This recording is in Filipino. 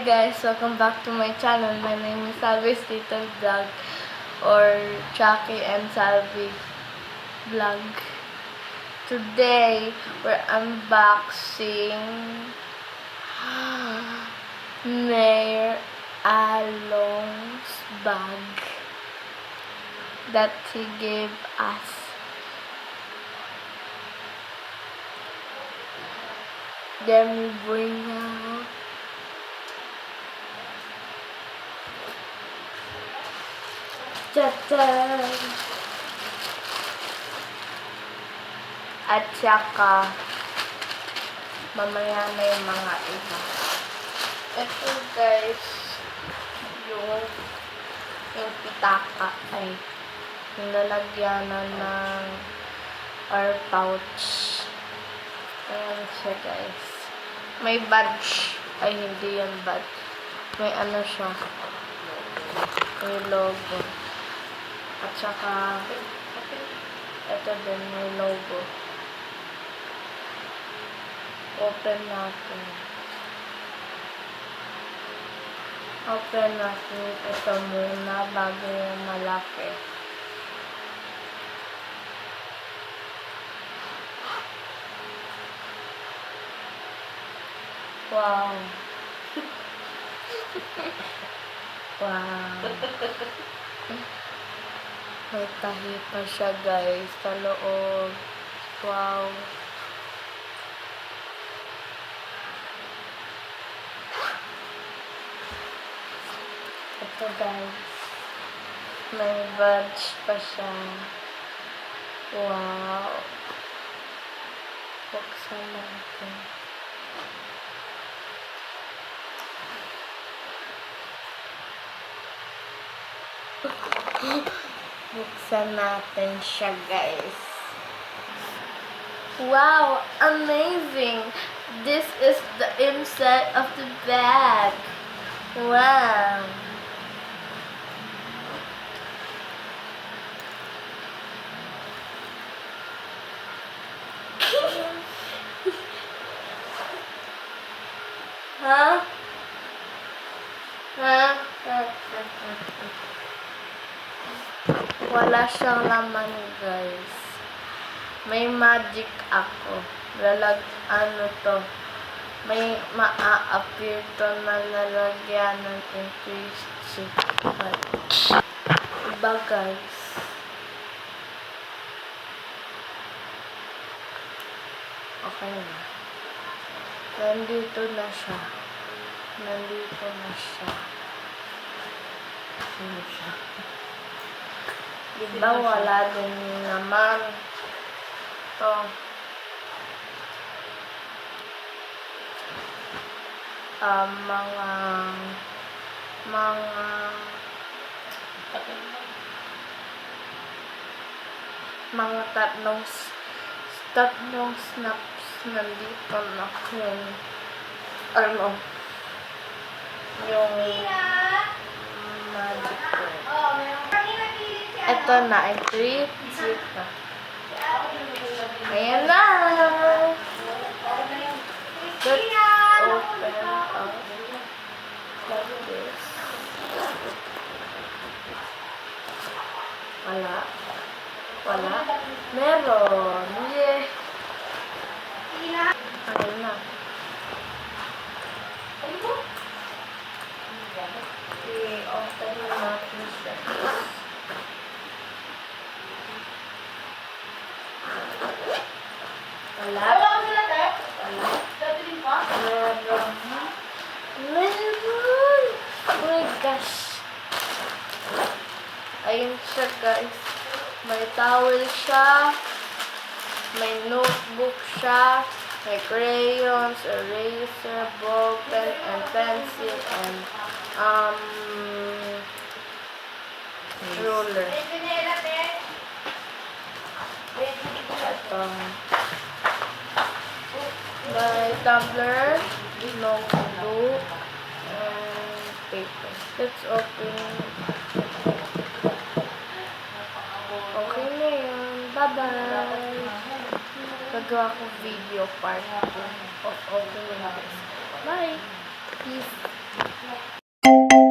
Hi guys, welcome back to my channel. My name is Salvi's Little Vlog or Chucky and Salvi Vlog. Today, we're unboxing Mayor Along's bag that he gave us. Then we bring out Tatan! At saka, mamaya na yung mga iba. Ito guys, yung pitaka ay yung lalagyanan ng our pouch. Ayan siya guys. May badge. Ay, hindi yan badge. May ano siya. May logo. At saka, ito din may logo. Open natin. Open natin ito muna bago yung malaki. Wow. Wow. May tahi pa siya guys sa loob. Wow. Ito guys. May badge pa siya. Wow. Buksan natin. Buksan natin siya guys. Wow, amazing! This is the inside of the bag. Wow. Huh? Huh? Wala siyang laman guys. May magic ako. Ano to? May maa-appear to na lalagyan ng increased patch. Iba guys. Okay na. Nandito na siya. Nandito na siya. Ano siya? Diba wala din naman to. Mga tatlong snaps nandito na kung ano yung magic ko. Ito na ay 3 na. Ayan na. Let's open up like this. Wala. Wala. Meron. Yeah. Ayan na. I-open na natin siya. Wala. Wala. Meron. Oh my gosh. Ayun siya guys. May towel siya. May notebook siya. May crayons, eraser, ball pen, and pencil, and ruler. Ito. May tumbler, notebook, and paper. Let's open. Okay na yun. Bye-bye. Gagawa ko video part of opening this. Bye. Peace. Bye.